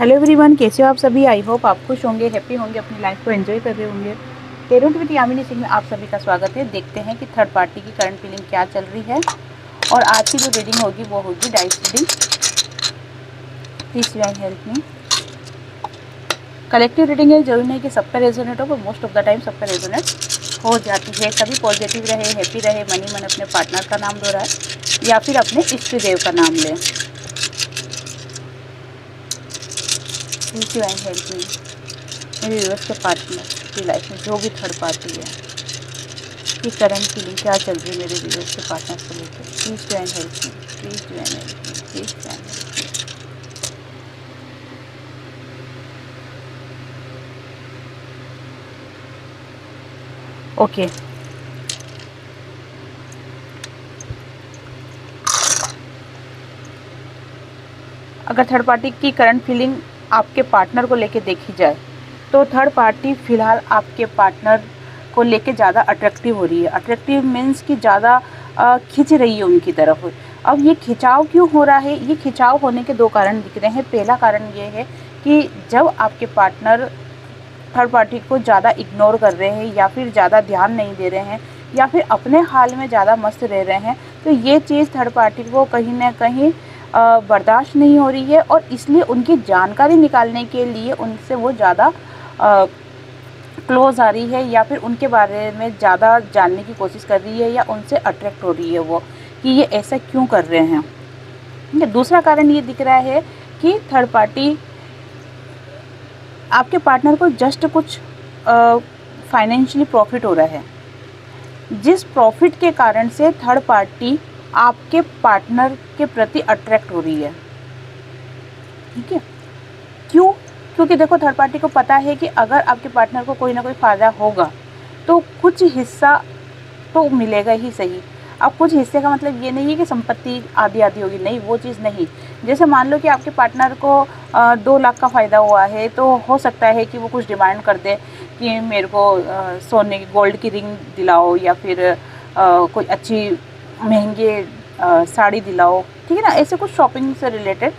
Hello everyone, कैसे हो आप सभी। आई होप आप खुश होंगे, हैप्पी होंगे, अपनी लाइफ को एंजॉय कर रहे होंगे। पेरेंट विद यामिनी सिंह में आप सभी का स्वागत है। देखते हैं कि थर्ड पार्टी की करंट फीलिंग क्या चल रही है। और आज की जो रीडिंग होगी वो होगी dice reading. Please you help me. Collective reading है, जरूरी नहीं कि सब पे रेजोनेट हो, पर मोस्ट ऑफ द टाइम सब पे रेजोनेट हो जाती है। सभी पॉजिटिव रहे, हैप्पी रहे, मनी मन अपने पार्टनर का नाम दोहराए या फिर अपने इष्ट देव का नाम लें। Please you help me. मेरे व्यूअर्स के पार्टनर की लाइफ में जो भी थर्ड पार्टी है कि करंट फीलिंग क्या चल रही है मेरे व्यूअर्स के पार्टनर्स को लेकर। Please do and help me, please do and help me, please do and help me. Okay, अगर थर्ड पार्टी की करंट फीलिंग आपके पार्टनर को लेके देखी जाए तो थर्ड पार्टी फ़िलहाल आपके पार्टनर को लेके ज़्यादा अट्रैक्टिव हो रही है। अट्रैक्टिव मीन्स कि ज़्यादा खिंच रही है उनकी तरफ। अब ये खिंचाव क्यों हो रहा है? ये खिंचाव होने के दो कारण दिख रहे हैं। पहला कारण ये है कि जब आपके पार्टनर थर्ड पार्टी को ज़्यादा इग्नोर कर रहे हैं या फिर ज़्यादा ध्यान नहीं दे रहे हैं या फिर अपने हाल में ज़्यादा मस्त रह रहे हैं, तो ये चीज़ थर्ड पार्टी को कहीं ना कहीं बर्दाश्त नहीं हो रही है और इसलिए उनकी जानकारी निकालने के लिए उनसे वो ज़्यादा क्लोज आ रही है या फिर उनके बारे में ज़्यादा जानने की कोशिश कर रही है या उनसे अट्रैक्ट हो रही है वो कि ये ऐसा क्यों कर रहे हैं। दूसरा कारण ये दिख रहा है कि थर्ड पार्टी आपके पार्टनर को जस्ट कुछ फाइनेंशियली प्रॉफिट हो रहा है, जिस प्रॉफिट के कारण से थर्ड पार्टी आपके पार्टनर के प्रति अट्रैक्ट हो रही है। ठीक है, क्यों? क्योंकि देखो, थर्ड पार्टी को पता है कि अगर आपके पार्टनर को कोई ना कोई फ़ायदा होगा तो कुछ हिस्सा तो मिलेगा ही सही। अब कुछ हिस्से का मतलब ये नहीं है कि संपत्ति आधी आधी होगी, नहीं, वो चीज़ नहीं। जैसे मान लो कि आपके पार्टनर को 2 लाख का फ़ायदा हुआ है, तो हो सकता है कि वो कुछ डिमांड कर दे कि मेरे को सोने की गोल्ड की रिंग दिलाओ या फिर कोई अच्छी महंगे साड़ी दिलाओ। ठीक है ना, ऐसे कुछ शॉपिंग से रिलेटेड।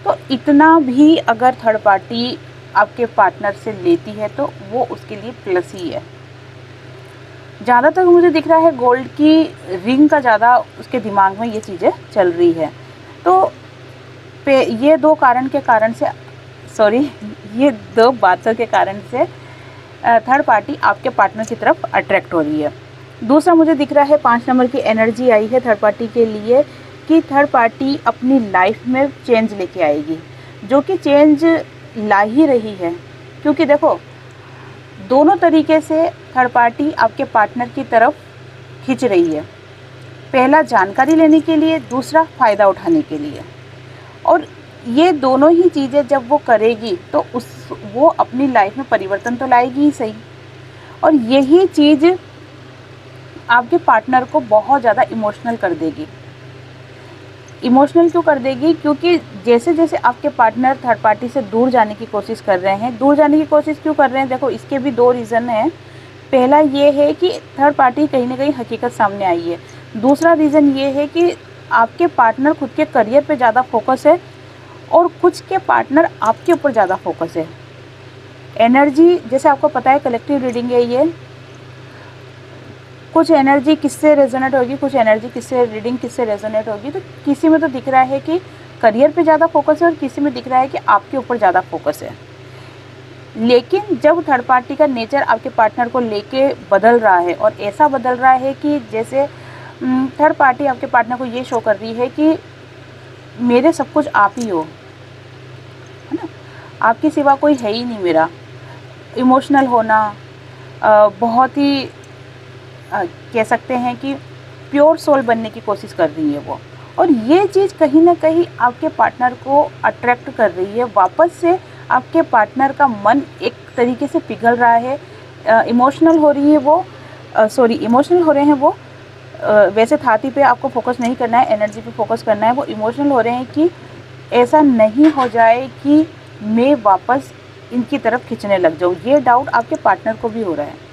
तो इतना भी अगर थर्ड पार्टी आपके पार्टनर से लेती है तो वो उसके लिए प्लस ही है। ज़्यादातर मुझे दिख रहा है गोल्ड की रिंग का ज़्यादा उसके दिमाग में ये चीज़ें चल रही है। तो ये दो कारण के कारण से ये दो बातों के कारण से थर्ड पार्टी आपके पार्टनर की तरफ अट्रैक्ट हो रही है। दूसरा मुझे दिख रहा है 5 नंबर की एनर्जी आई है थर्ड पार्टी के लिए कि थर्ड पार्टी अपनी लाइफ में चेंज लेके आएगी, जो कि चेंज ला ही रही है। क्योंकि देखो, दोनों तरीके से थर्ड पार्टी आपके पार्टनर की तरफ खींच रही है। पहला जानकारी लेने के लिए, दूसरा फ़ायदा उठाने के लिए। और ये दोनों ही चीज़ें जब वो करेगी तो वो अपनी लाइफ में परिवर्तन तो लाएगी ही सही। और यही चीज़ आपके पार्टनर को बहुत ज़्यादा इमोशनल कर देगी। इमोशनल क्यों कर देगी? क्योंकि जैसे जैसे आपके पार्टनर थर्ड पार्टी से दूर जाने की कोशिश कर रहे हैं। दूर जाने की कोशिश क्यों कर रहे हैं? देखो, इसके भी 2 रीज़न हैं। पहला ये है कि थर्ड पार्टी कहीं ना कहीं हकीकत सामने आई है। दूसरा रीज़न ये है कि आपके पार्टनर खुद के करियर पे ज़्यादा फोकस है और कुछ के पार्टनर आपके ऊपर ज़्यादा फोकस है। एनर्जी, जैसे आपको पता है, कलेक्टिव रीडिंग है ये। कुछ एनर्जी किससे रेजोनेट होगी, कुछ एनर्जी किससे रेजोनेट होगी। तो किसी में तो दिख रहा है कि करियर पे ज़्यादा फोकस है और किसी में दिख रहा है कि आपके ऊपर ज़्यादा फोकस है। लेकिन जब थर्ड पार्टी का नेचर आपके पार्टनर को लेके बदल रहा है और ऐसा बदल रहा है कि जैसे थर्ड पार्टी आपके पार्टनर को ये शो कर रही है कि मेरे सब कुछ आप ही हो, है ना, आपके सिवा कोई है ही नहीं मेरा। इमोशनल होना, बहुत ही कह सकते हैं कि प्योर सोल बनने की कोशिश कर रही है वो। और ये चीज़ कहीं ना कहीं आपके पार्टनर को अट्रैक्ट कर रही है। वापस से आपके पार्टनर का मन एक तरीके से पिघल रहा है, इमोशनल हो रही है वो, इमोशनल हो रहे हैं वो। वैसे थाती पे आपको फोकस नहीं करना है, एनर्जी पे फोकस करना है। वो इमोशनल हो रहे हैं कि ऐसा नहीं हो जाए कि मैं वापस इनकी तरफ खींचने लग जाऊँ। ये डाउट आपके पार्टनर को भी हो रहा है।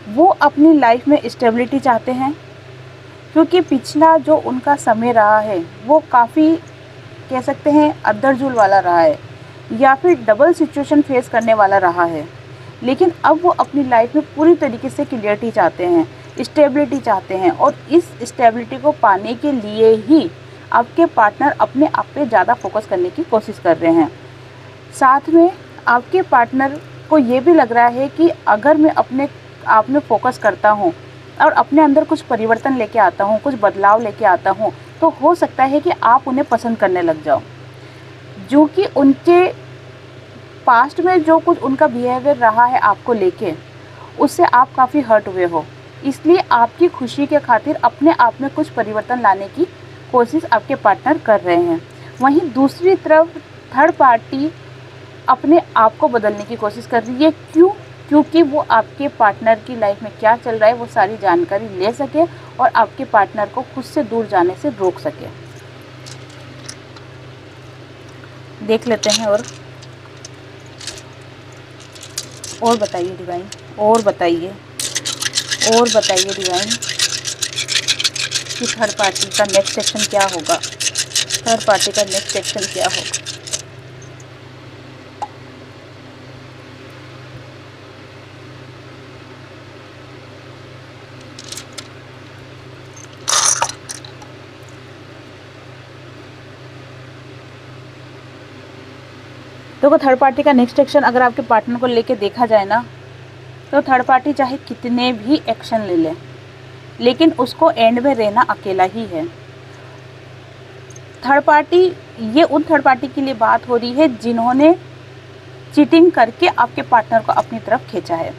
वो अपनी लाइफ में स्टेबिलिटी चाहते हैं, क्योंकि पिछला जो उनका समय रहा है वो काफ़ी कह सकते हैं अद्दरजुल वाला रहा है। या फिर डबल सिचुएशन फेस करने वाला रहा है, लेकिन अब वो अपनी लाइफ में पूरी तरीके से क्लियरिटी चाहते हैं, स्टेबिलिटी चाहते हैं, और इस स्टेबिलिटी को पाने के लिए ही आपके पार्टनर अपने आप पे ज़्यादा फोकस करने की कोशिश कर रहे हैं। साथ में आपके पार्टनर को ये भी लग रहा है कि अगर मैं अपने आप में फोकस करता हूँ और अपने अंदर कुछ परिवर्तन लेके आता हूँ, कुछ बदलाव लेके आता हूँ, तो हो सकता है कि आप उन्हें पसंद करने लग जाओ। जो कि उनके पास्ट में जो कुछ उनका बिहेवियर रहा है आपको लेके, उससे आप काफ़ी हर्ट हुए हो, इसलिए आपकी खुशी के खातिर अपने आप में कुछ परिवर्तन लाने की कोशिश आपके पार्टनर कर रहे हैं। वहीं दूसरी तरफ थर्ड पार्टी अपने आप को बदलने की कोशिश कर रही है। क्यों? क्योंकि वो आपके पार्टनर की लाइफ में क्या चल रहा है वो सारी जानकारी ले सके और आपके पार्टनर को खुद से दूर जाने से रोक सके। देख लेते हैं और बताइए डिवाइन, और बताइए डिवाइन कि थर्ड पार्टी का नेक्स्ट एक्शन क्या होगा, थर्ड पार्टी का नेक्स्ट एक्शन क्या होगा। तो थर्ड पार्टी का नेक्स्ट एक्शन अगर आपके पार्टनर को लेके देखा जाए ना, तो थर्ड पार्टी चाहे कितने भी एक्शन ले ले, लेकिन उसको एंड में रहना अकेला ही है। थर्ड पार्टी, ये उन थर्ड पार्टी के लिए बात हो रही है जिन्होंने चीटिंग करके आपके पार्टनर को अपनी तरफ खींचा है।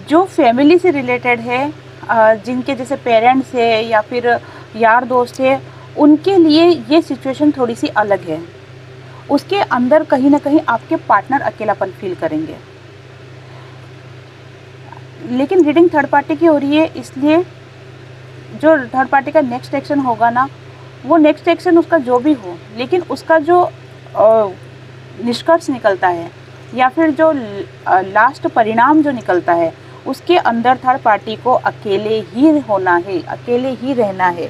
जो फैमिली से रिलेटेड है, जिनके जैसे पेरेंट्स है या फिर यार दोस्त है, उनके लिए ये सिचुएशन थोड़ी सी अलग है। उसके अंदर कहीं ना कहीं आपके पार्टनर अकेलापन फील करेंगे। लेकिन रीडिंग थर्ड पार्टी की हो रही है, इसलिए जो थर्ड पार्टी का नेक्स्ट एक्शन होगा ना, वो नेक्स्ट एक्शन उसका जो भी हो, लेकिन उसका जो निष्कर्ष निकलता है या फिर जो लास्ट परिणाम जो निकलता है, उसके अंदर थर्ड पार्टी को अकेले ही होना है, अकेले ही रहना है,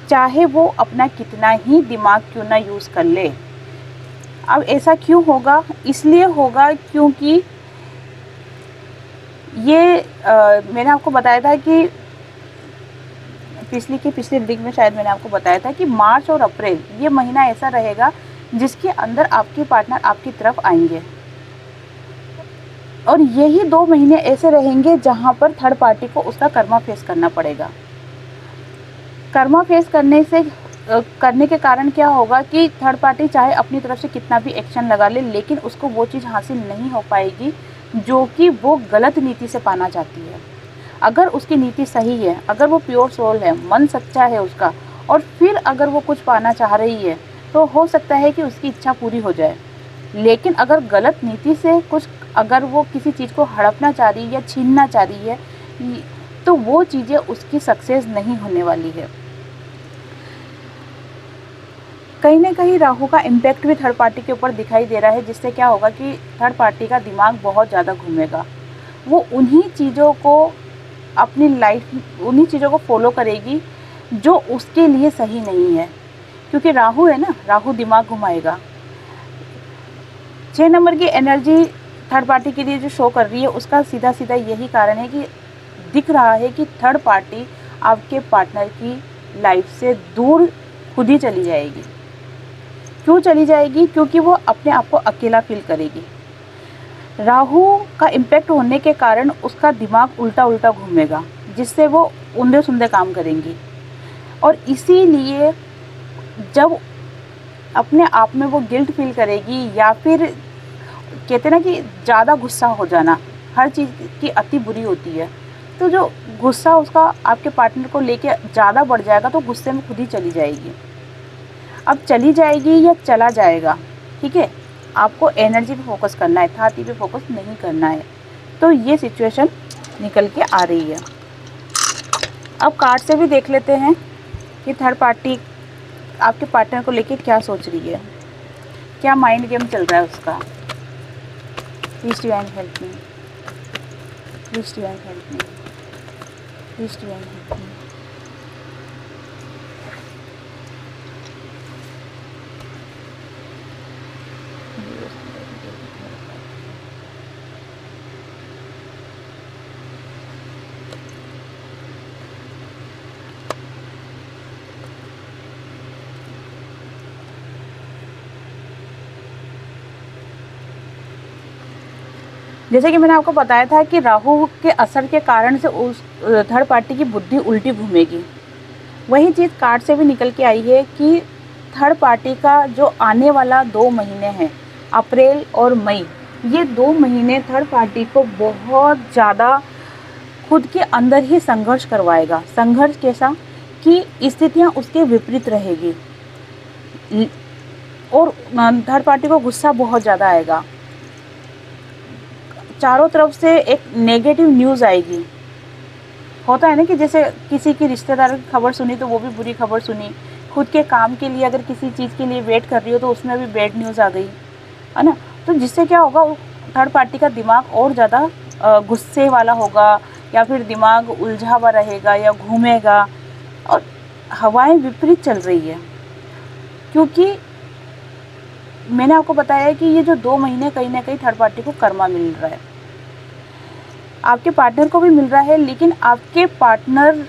चाहे वो अपना कितना ही दिमाग क्यों ना यूज़ कर ले। अब ऐसा क्यों होगा? इसलिए होगा क्योंकि ये मैंने आपको बताया था कि पिछली रीडिंग में शायद मैंने आपको बताया था कि मार्च और अप्रैल ये महीना ऐसा रहेगा जिसके अंदर आपके पार्टनर आपकी तरफ आएंगे, और यही 2 महीने ऐसे रहेंगे जहां पर थर्ड पार्टी को उसका कर्मा फेस करना पड़ेगा। कर्मा फेस करने के कारण क्या होगा कि थर्ड पार्टी चाहे अपनी तरफ से कितना भी एक्शन लगा ले, लेकिन उसको वो चीज़ हासिल नहीं हो पाएगी जो कि वो गलत नीति से पाना चाहती है। अगर उसकी नीति सही है, अगर वो प्योर सोल है, मन सच्चा है उसका, और फिर अगर वो कुछ पाना चाह रही है, तो हो सकता है कि उसकी इच्छा पूरी हो जाए। लेकिन अगर गलत नीति से कुछ, अगर वो किसी चीज़ को हड़पना चाह रही है या छीनना चाह रही है, तो वो चीज़ें उसकी सक्सेस नहीं होने वाली है। कहीं ना कहीं राहु का इम्पैक्ट भी थर्ड पार्टी के ऊपर दिखाई दे रहा है, जिससे क्या होगा कि थर्ड पार्टी का दिमाग बहुत ज़्यादा घूमेगा। वो उन्हीं चीज़ों को अपनी लाइफ, उन्हीं चीज़ों को फॉलो करेगी जो उसके लिए सही नहीं है, क्योंकि राहु है ना, राहु दिमाग घुमाएगा। 6 नंबर की एनर्जी थर्ड पार्टी के लिए जो शो कर रही है, उसका सीधा सीधा यही कारण है कि दिख रहा है कि थर्ड पार्टी आपके पार्टनर की लाइफ से दूर खुद ही चली जाएगी। क्यों चली जाएगी? क्योंकि वो अपने आप को अकेला फील करेगी। राहु का इम्पैक्ट होने के कारण उसका दिमाग उल्टा उल्टा घूमेगा, जिससे वो उंधे सुंधे काम करेंगी, और इसीलिए जब अपने आप में वो गिल्ट फील करेगी, या फिर कहते हैं ना कि ज़्यादा गुस्सा हो जाना, हर चीज़ की अति बुरी होती है, तो जो गुस्सा उसका आपके पार्टनर को लेके ज़्यादा बढ़ जाएगा, तो गुस्से में खुद ही चली जाएगी। अब चली जाएगी या चला जाएगा, ठीक है, आपको एनर्जी पे फोकस करना है, थाती पे फोकस नहीं करना है। तो ये सिचुएशन निकल के आ रही है। अब कार्ड से भी देख लेते हैं कि थर्ड पार्टी आपके पार्टनर को लेके क्या सोच रही है, क्या माइंड गेम चल रहा है उसका। Please divine help me, please divine help me, please divine help me. जैसे कि मैंने आपको बताया था कि राहु के असर के कारण से उस थर्ड पार्टी की बुद्धि उल्टी घूमेगी। वही चीज़ कार्ड से भी निकल के आई है कि थर्ड पार्टी का जो आने वाला 2 महीने हैं, अप्रैल और मई, ये 2 महीने थर्ड पार्टी को बहुत ज़्यादा खुद के अंदर ही संघर्ष करवाएगा। संघर्ष कैसा कि स्थितियाँ उसके विपरीत रहेगी और थर्ड पार्टी को गुस्सा बहुत ज़्यादा आएगा। चारों तरफ से एक नेगेटिव न्यूज़ आएगी। होता है ना कि जैसे किसी की रिश्तेदार की खबर सुनी तो वो भी बुरी खबर सुनी, खुद के काम के लिए अगर किसी चीज़ के लिए वेट कर रही हो तो उसमें भी बैड न्यूज़ आ गई, है ना। तो जिससे क्या होगा, थर्ड पार्टी का दिमाग और ज़्यादा गुस्से वाला होगा या फिर दिमाग उलझा हुआ रहेगा या घूमेगा। और हवाएं विपरीत चल रही है क्योंकि मैंने आपको बताया है कि ये जो 2 महीने कहीं ना कहीं थर्ड पार्टी को कर्मा मिल रहा है, आपके पार्टनर को भी मिल रहा है, लेकिन आपके पार्टनर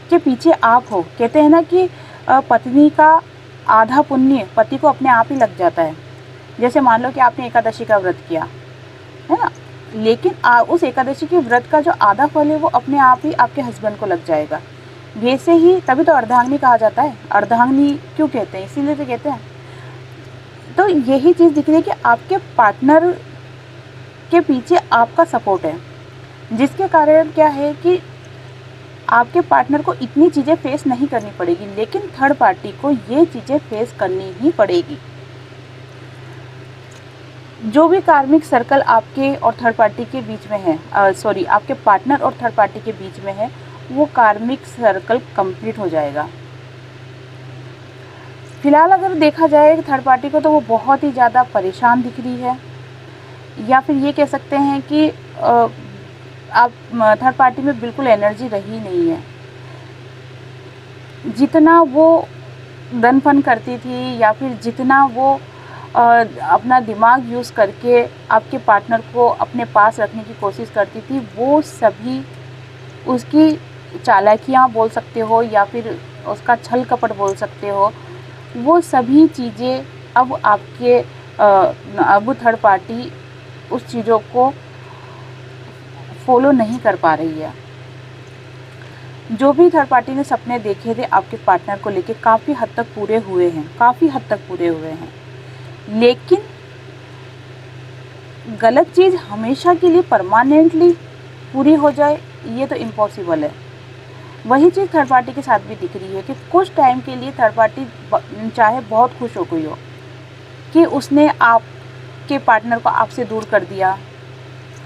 के पीछे आप हो। कहते हैं ना कि पत्नी का आधा पुण्य पति को अपने आप ही लग जाता है। जैसे मान लो कि आपने एकादशी का व्रत किया है ना, लेकिन उस एकादशी के व्रत का जो आधा फल है वो अपने आप ही आपके हस्बैंड को लग जाएगा। वैसे ही तभी तो अर्धांगिनी कहा जाता है। अर्धांगिनी क्यों कहते हैं, इसीलिए तो कहते हैं। तो यही चीज़ दिख रही है कि आपके पार्टनर के पीछे आपका सपोर्ट है, जिसके कारण क्या है कि आपके पार्टनर को इतनी चीज़ें फेस नहीं करनी पड़ेगी, लेकिन थर्ड पार्टी को ये चीज़ें फेस करनी ही पड़ेगी। जो भी कार्मिक सर्कल आपके और थर्ड पार्टी के बीच में है, आपके पार्टनर और थर्ड पार्टी के बीच में है, वो कार्मिक सर्कल कंप्लीट हो जाएगा। फिलहाल अगर देखा जाए थर्ड पार्टी को तो वो बहुत ही ज़्यादा परेशान दिख रही है, या फिर ये कह सकते हैं कि आप थर्ड पार्टी में बिल्कुल एनर्जी रही नहीं है। जितना वो दन फन करती थी या फिर जितना वो अपना दिमाग यूज़ करके आपके पार्टनर को अपने पास रखने की कोशिश करती थी, वो सभी उसकी चालाकियाँ बोल सकते हो या फिर उसका छल कपट बोल सकते हो, वो सभी चीज़ें अब अब थर्ड पार्टी उस चीज़ों को फॉलो नहीं कर पा रही है। जो भी थर्ड पार्टी ने सपने देखे थे आपके पार्टनर को लेके काफ़ी हद तक पूरे हुए हैं, लेकिन गलत चीज़ हमेशा के लिए परमानेंटली पूरी हो जाए ये तो इम्पॉसिबल है। वही चीज़ थर्ड पार्टी के साथ भी दिख रही है कि कुछ टाइम के लिए थर्ड पार्टी चाहे बहुत खुश हो गई हो कि उसने आपके पार्टनर को आपसे दूर कर दिया,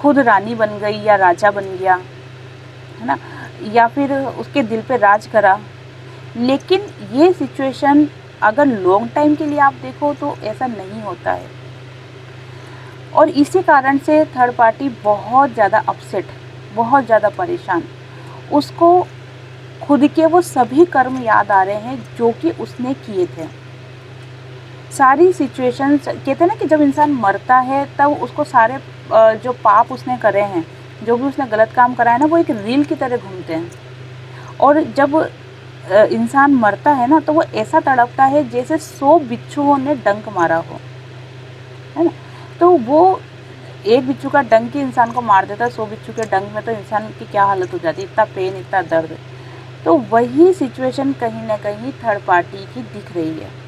खुद रानी बन गई या राजा बन गया, है ना, या फिर उसके दिल पे राज करा। लेकिन ये सिचुएशन अगर लॉन्ग टाइम के लिए आप देखो तो ऐसा नहीं होता है, और इसी कारण से थर्ड पार्टी बहुत ज़्यादा अपसेट, बहुत ज़्यादा परेशान। उसको खुद के वो सभी कर्म याद आ रहे हैं जो कि उसने किए थे। सारी सिचुएशंस, कहते हैं ना कि जब इंसान मरता है तब उसको सारे जो पाप उसने करे हैं, जो भी उसने गलत काम करा है ना, वो एक रील की तरह घूमते हैं। और जब इंसान मरता है ना तो वो ऐसा तड़पता है जैसे 100 बिच्छुओं ने डंक मारा हो, है ना। तो वो एक बिच्छू का डंक ही इंसान को मार देता है, 100 बिच्छू के डंक में तो इंसान की क्या हालत हो जाती है, इतना पेन, इतना दर्द। तो वही सिचुएशन कहीं ना कहीं थर्ड पार्टी की दिख रही है,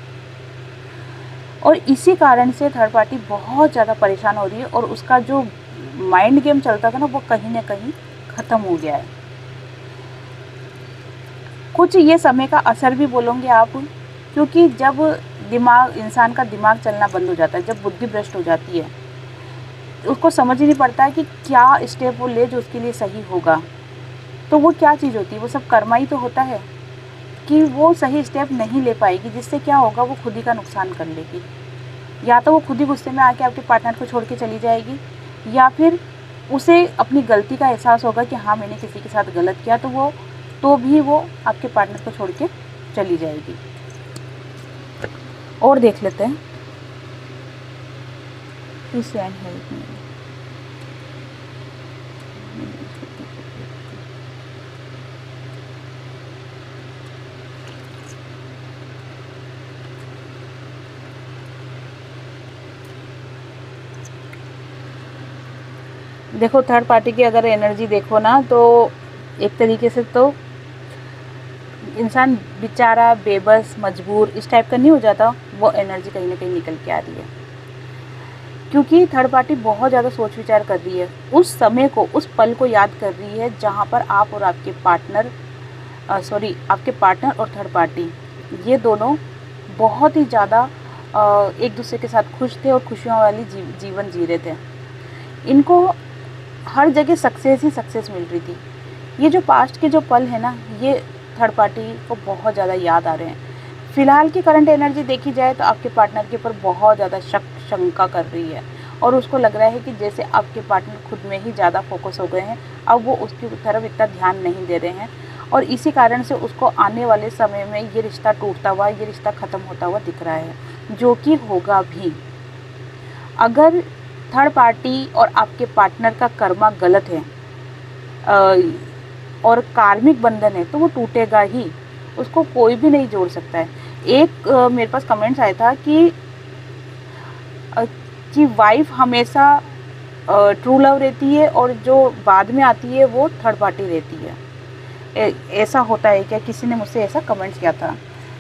और इसी कारण से थर्ड पार्टी बहुत ज़्यादा परेशान हो रही है, और उसका जो माइंड गेम चलता था ना वो कहीं ना कहीं ख़त्म हो गया है। कुछ ये समय का असर भी बोलोगे आप, क्योंकि जब इंसान का दिमाग चलना बंद हो जाता है, जब बुद्धि भ्रष्ट हो जाती है, उसको समझ ही नहीं पड़ता है कि क्या स्टेप वो ले जो उसके लिए सही होगा। तो वो क्या चीज़ होती है, वो सब कर्मा ही तो होता है कि वो सही स्टेप नहीं ले पाएगी, जिससे क्या होगा, वो खुद ही का नुकसान कर लेगी। या तो वो खुद ही गुस्से में आके आपके पार्टनर को छोड़ के चली जाएगी, या फिर उसे अपनी गलती का एहसास होगा कि हाँ मैंने किसी के साथ गलत किया, तो भी वो आपके पार्टनर को छोड़ के चली जाएगी। और देख लेते हैं इस एंड हेल्प में। देखो थर्ड पार्टी की अगर एनर्जी देखो ना, तो एक तरीके से तो इंसान बेचारा बेबस मजबूर इस टाइप का नहीं हो जाता, वो एनर्जी कहीं ना कहीं निकल के आ रही है। क्योंकि थर्ड पार्टी बहुत ज़्यादा सोच विचार कर रही है, उस समय को, उस पल को याद कर रही है जहाँ पर आप और आपके पार्टनर आपके पार्टनर और थर्ड पार्टी ये दोनों बहुत ही ज़्यादा एक दूसरे के साथ खुश थे और खुशियों वाली जीवन जी रहे थे। इनको हर जगह सक्सेस ही सक्सेस मिल रही थी। ये जो पास्ट के जो पल है ना, ये थर्ड पार्टी को बहुत ज़्यादा याद आ रहे हैं। फ़िलहाल की करंट एनर्जी देखी जाए तो आपके पार्टनर के ऊपर बहुत ज़्यादा शंका कर रही है और उसको लग रहा है कि जैसे आपके पार्टनर खुद में ही ज़्यादा फोकस हो गए हैं, अब वो उसकी तरफ इतना ध्यान नहीं दे रहे हैं और इसी कारण से उसको आने वाले समय में ये रिश्ता टूटता हुआ, ये रिश्ता ख़त्म होता हुआ दिख रहा है, जो कि होगा भी। अगर थर्ड पार्टी और आपके पार्टनर का कर्मा गलत है और कार्मिक बंधन है तो वो टूटेगा ही, उसको कोई भी नहीं जोड़ सकता है। एक मेरे पास कमेंट्स आया था कि वाइफ हमेशा ट्रू लव रहती है और जो बाद में आती है वो थर्ड पार्टी रहती है। ऐसा होता है क्या? किसी ने मुझसे ऐसा कमेंट्स किया था,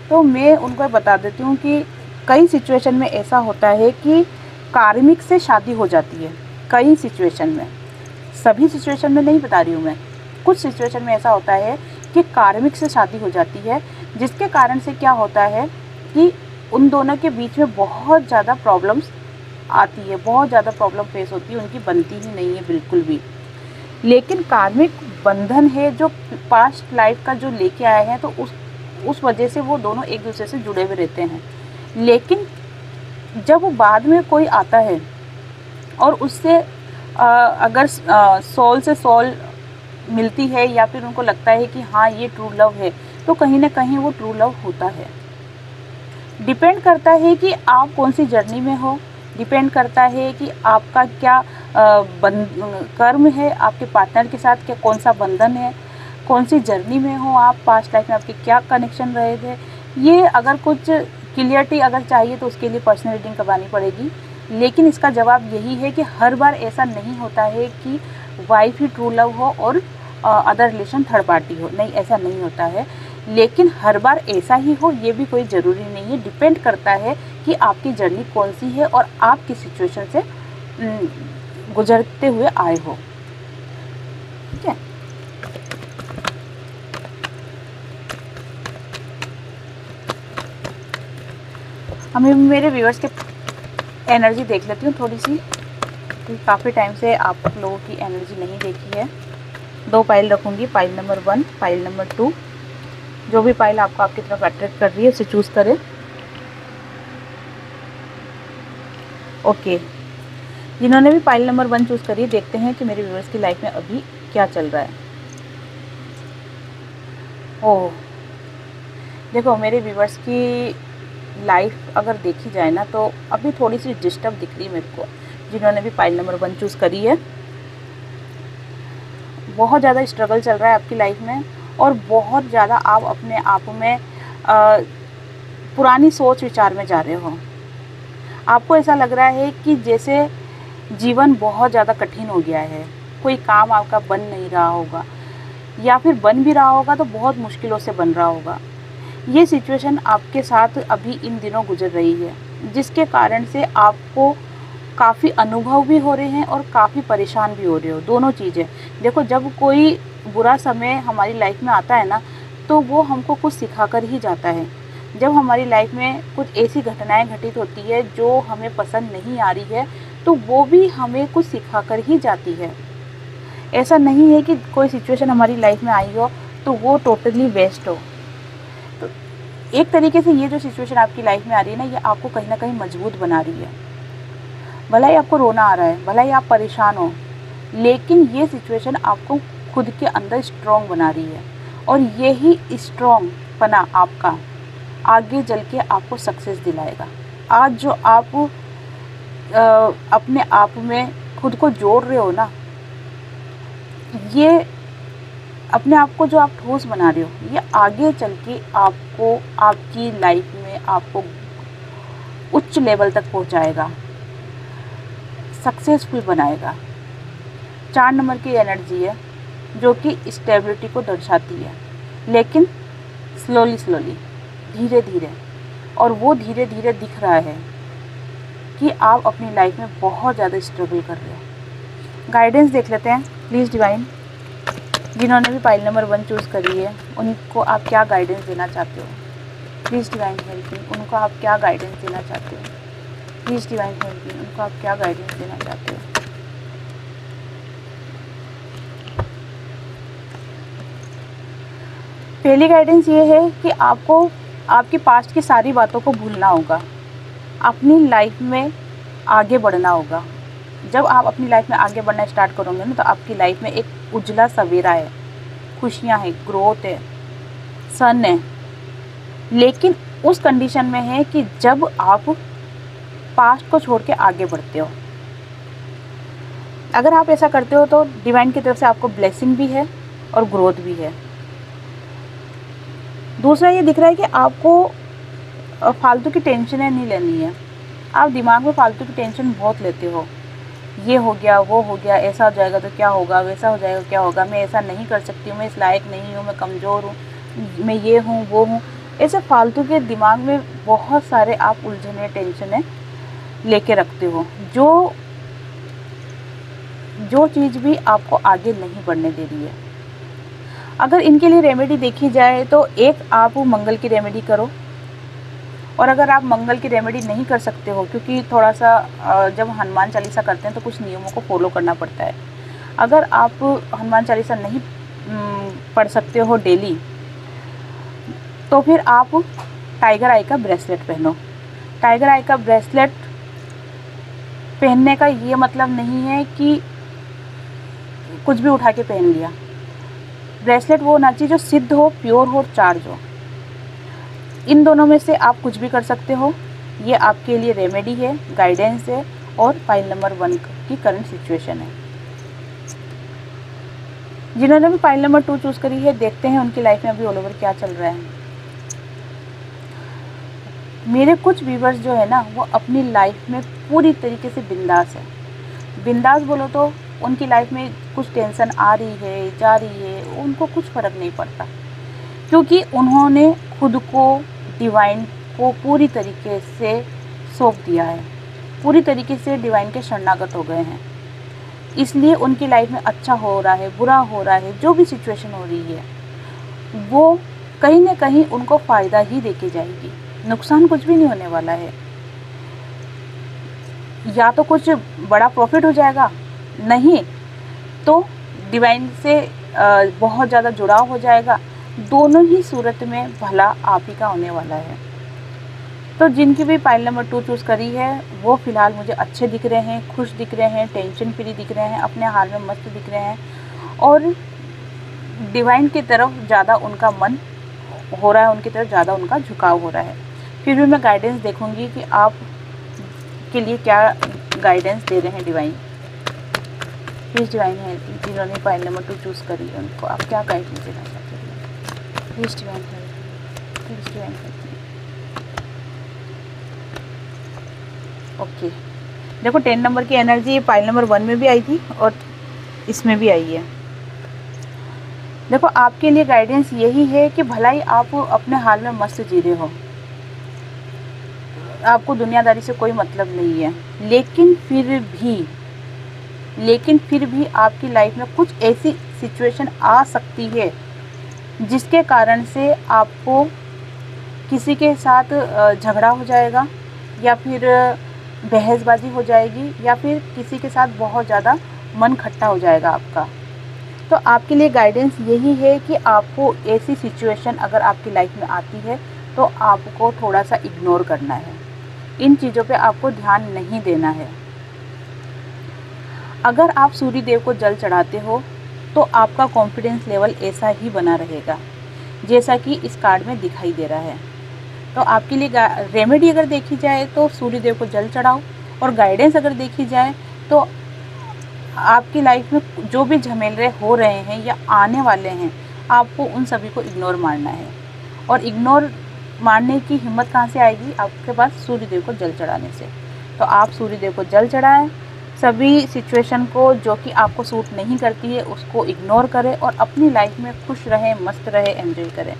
तो मैं उनको बता देती हूँ कि कई सिचुएशन में ऐसा होता है कि कार्मिक से शादी हो जाती है। कई सिचुएशन में, सभी सिचुएशन में नहीं बता रही हूँ मैं, कुछ सिचुएशन में ऐसा होता है कि कार्मिक से शादी हो जाती है, जिसके कारण से क्या होता है कि उन दोनों के बीच में बहुत ज़्यादा प्रॉब्लम्स आती है, बहुत ज़्यादा प्रॉब्लम फेस होती है, उनकी बनती ही नहीं है बिल्कुल भी। लेकिन कार्मिक बंधन है जो पास्ट लाइफ का जो लेके आए हैं, तो उस वजह से वो दोनों एक दूसरे से जुड़े हुए रहते हैं। लेकिन जब वो बाद में कोई आता है और उससे अगर सोल से सोल मिलती है या फिर उनको लगता है कि हाँ ये ट्रू लव है, तो कहीं ना कहीं वो ट्रू लव होता है। डिपेंड करता है कि आप कौन सी जर्नी में हो, डिपेंड करता है कि आपका क्या कर्म है, आपके पार्टनर के साथ क्या कौन सा बंधन है, कौन सी जर्नी में हो आप, पास्ट लाइफ में आपके क्या कनेक्शन रहे थे। ये अगर कुछ क्लियरिटी अगर चाहिए तो उसके लिए पर्सनल रीडिंग करवानी पड़ेगी। लेकिन इसका जवाब यही है कि हर बार ऐसा नहीं होता है कि वाइफ ही ट्रू लव हो और अदर रिलेशन थर्ड पार्टी हो, नहीं, ऐसा नहीं होता है। लेकिन हर बार ऐसा ही हो ये भी कोई ज़रूरी नहीं है, डिपेंड करता है कि आपकी जर्नी कौन सी है और आप किस सिचुएशन से गुजरते हुए आए हो। ठीक है, हमें मेरे व्यूअर्स के एनर्जी देख लेती हूँ थोड़ी सी, क्योंकि काफ़ी टाइम से आप लोगों की एनर्जी नहीं देखी है। 2 पाइल रखूँगी, पाइल नंबर 1, पाइल नंबर 2। जो भी पाइल आपको आपकी तरफ अट्रैक्ट कर रही है उसे चूज़ करें। ओके, जिन्होंने भी पाइल नंबर 1 चूज़ करी, देखते हैं कि मेरे व्यूअर्स की लाइफ में अभी क्या चल रहा है। ओह, देखो मेरे व्यूअर्स की लाइफ अगर देखी जाए ना तो अभी थोड़ी सी डिस्टर्ब दिख रही है मेरे को। जिन्होंने भी पाइल नंबर 1 चूज़ करी है, बहुत ज़्यादा स्ट्रगल चल रहा है आपकी लाइफ में और बहुत ज़्यादा आप अपने आप में पुरानी सोच विचार में जा रहे हो। आपको ऐसा लग रहा है कि जैसे जीवन बहुत ज़्यादा कठिन हो गया है, कोई काम आपका बन नहीं रहा होगा या फिर बन भी रहा होगा तो बहुत मुश्किलों से बन रहा होगा। ये सिचुएशन आपके साथ अभी इन दिनों गुजर रही है, जिसके कारण से आपको काफ़ी अनुभव भी हो रहे हैं और काफ़ी परेशान भी हो रहे हो, दोनों चीज़ें। देखो, जब कोई बुरा समय हमारी लाइफ में आता है ना, तो वो हमको कुछ सिखा कर ही जाता है। जब हमारी लाइफ में कुछ ऐसी घटनाएं घटित होती है जो हमें पसंद नहीं आ रही है, तो वो भी हमें कुछ सिखा कर ही जाती है। ऐसा नहीं है कि कोई सिचुएशन हमारी लाइफ में आई हो तो वो टोटली वेस्ट हो। तो एक तरीके से ये जो सिचुएशन आपकी लाइफ में आ रही है ना, ये आपको कहीं ना कहीं मजबूत बना रही है। भला ही आपको रोना आ रहा है, भला ही आप परेशान हो, लेकिन ये सिचुएशन आपको खुद के अंदर स्ट्रॉन्ग बना रही है और यही स्ट्रॉन्ग पना आपका आगे चल के आपको सक्सेस दिलाएगा। आज जो आप अपने आप में खुद को जोड़ रहे हो ना, ये अपने आप को जो आप ठोस बना रहे हो, ये आगे चल के आपको आपकी लाइफ में आपको उच्च लेवल तक पहुंचाएगा, सक्सेसफुल बनाएगा। 4 नंबर की एनर्जी है जो कि स्टेबिलिटी को दर्शाती है, लेकिन स्लोली धीरे धीरे, और वो धीरे धीरे दिख रहा है कि आप अपनी लाइफ में बहुत ज़्यादा स्ट्रगल कर रहे हो। गाइडेंस देख लेते हैं प्लीज़ डिवाइन, जिन्होंने भी पाइल नंबर 1 चूज़ करी है उनको आप क्या गाइडेंस देना चाहते हो। प्लीज़ डिवाइन हेल्प मी, उनको आप क्या गाइडेंस देना चाहते हो। प्लीज़ डिवाइन हेल्प मी, उनको आप क्या गाइडेंस देना चाहते हो। पहली गाइडेंस ये है कि आपको आपकी पास्ट की सारी बातों को भूलना होगा, अपनी लाइफ में आगे बढ़ना होगा। जब आप अपनी लाइफ में आगे बढ़ना स्टार्ट करोगे ना, तो आपकी लाइफ में एक उजला सवेरा है, खुशियाँ हैं, ग्रोथ है, सन है। लेकिन उस कंडीशन में है कि जब आप पास्ट को छोड़ के आगे बढ़ते हो। अगर आप ऐसा करते हो तो डिवाइन की तरफ से आपको ब्लेसिंग भी है और ग्रोथ भी है। दूसरा ये दिख रहा है कि आपको फालतू की टेंशनें नहीं लेनी है। आप दिमाग में फालतू की टेंशन बहुत लेते हो, ये हो गया, वो हो गया, ऐसा हो जाएगा तो क्या होगा, वैसा हो जाएगा क्या होगा, मैं ऐसा नहीं कर सकती हूँ, मैं इस लायक नहीं हूँ, मैं कमज़ोर हूँ, मैं ये हूँ वो हूँ। ऐसे फालतू के दिमाग में बहुत सारे आप उलझने टेंशनें लेके रखते हो, जो चीज़ भी आपको आगे नहीं बढ़ने दे रही है। अगर इनके लिए रेमेडी देखी जाए तो एक आप मंगल की रेमेडी करो, और अगर आप मंगल की रेमेडी नहीं कर सकते हो, क्योंकि थोड़ा सा जब हनुमान चालीसा करते हैं तो कुछ नियमों को फॉलो करना पड़ता है। अगर आप हनुमान चालीसा नहीं पढ़ सकते हो डेली, तो फिर आप टाइगर आई का ब्रेसलेट पहनो। टाइगर आई का ब्रेसलेट पहनने का ये मतलब नहीं है कि कुछ भी उठा के पहन लिया। ब्रेसलेट वो होना चाहिए जो सिद्ध हो, प्योर हो, चार्ज हो। इन दोनों में से आप कुछ भी कर सकते हो। ये आपके लिए रेमेडी है, गाइडेंस है, और पाइल नंबर 1 की करंट सिचुएशन है। जिन्होंने भी पाइल नंबर 2 चूज़ करी है, देखते हैं उनकी लाइफ में अभी ऑल ओवर क्या चल रहा है। मेरे कुछ व्यूवर्स जो है ना, वो अपनी लाइफ में पूरी तरीके से बिंदास है। बिंदास बोलो तो उनकी लाइफ में कुछ टेंशन आ रही है, जा रही है, उनको कुछ फ़र्क नहीं पड़ता, क्योंकि उन्होंने खुद को डिवाइन को पूरी तरीके से सौंप दिया है, पूरी तरीके से डिवाइन के शरणागत हो गए हैं। इसलिए उनकी लाइफ में अच्छा हो रहा है, बुरा हो रहा है, जो भी सिचुएशन हो रही है, वो कहीं ना कहीं उनको फ़ायदा ही देके जाएगी। नुकसान कुछ भी नहीं होने वाला है। या तो कुछ बड़ा प्रॉफिट हो जाएगा, नहीं तो डिवाइन से बहुत ज़्यादा जुड़ाव हो जाएगा। दोनों ही सूरत में भला आप ही का होने वाला है। तो जिनकी भी पाइल नंबर 2 चूज़ करी है, वो फ़िलहाल मुझे अच्छे दिख रहे हैं, खुश दिख रहे हैं, टेंशन फ्री दिख रहे हैं, अपने हाल में मस्त दिख रहे हैं, और डिवाइन की तरफ ज़्यादा उनका मन हो रहा है, उनकी तरफ ज़्यादा उनका झुकाव हो रहा है। फिर भी मैं गाइडेंस देखूंगी कि आप के लिए क्या गाइडेंस दे रहे हैं डिवाइन। प्लीज़ डिवाइन है, जिन्होंने पाइल नंबर 2 चूज़ करी है, उनको आप क्या गाइडेंस देना चाहते हैं। प्लीज़ डिवाइन है, प्लीज़ डिवाइन है। ओके, देखो 10 नंबर की एनर्जी पाइल नंबर 1 में भी आई थी और इसमें भी आई है। देखो आपके लिए गाइडेंस यही है कि भलाई आप अपने हाल में मस्त जी रहे हो, आपको दुनियादारी से कोई मतलब नहीं है, लेकिन फिर भी आपकी लाइफ में कुछ ऐसी सिचुएशन आ सकती है जिसके कारण से आपको किसी के साथ झगड़ा हो जाएगा, या फिर बहसबाजी हो जाएगी, या फिर किसी के साथ बहुत ज़्यादा मन खट्टा हो जाएगा आपका। तो आपके लिए गाइडेंस यही है कि आपको ऐसी सिचुएशन अगर आपकी लाइफ में आती है तो आपको थोड़ा सा इग्नोर करना है, इन चीज़ों पे आपको ध्यान नहीं देना है। अगर आप सूर्य देव को जल चढ़ाते हो तो आपका कॉन्फिडेंस लेवल ऐसा ही बना रहेगा जैसा कि इस कार्ड में दिखाई दे रहा है। तो आपके लिए रेमेडी अगर देखी जाए तो सूर्य देव को जल चढ़ाओ, और गाइडेंस अगर देखी जाए तो आपकी लाइफ में जो भी झमेले हो रहे हैं या आने वाले हैं, आपको उन सभी को इग्नोर मारना है। और इग्नोर मारने की हिम्मत कहाँ से आएगी? आपके पास सूर्य देव को जल चढ़ाने से। तो आप सूर्य देव को जल चढ़ाएं, सभी सिचुएशन को जो कि आपको सूट नहीं करती है उसको इग्नोर करें और अपनी लाइफ में खुश रहें, मस्त रहें, एंजॉय करें।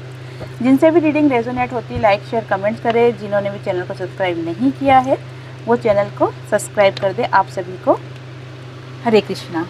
जिनसे भी रीडिंग रेजोनेट होती है लाइक शेयर कमेंट्स करें। जिन्होंने भी चैनल को सब्सक्राइब नहीं किया है वो चैनल को सब्सक्राइब कर दे। आप सभी को हरे कृष्णा।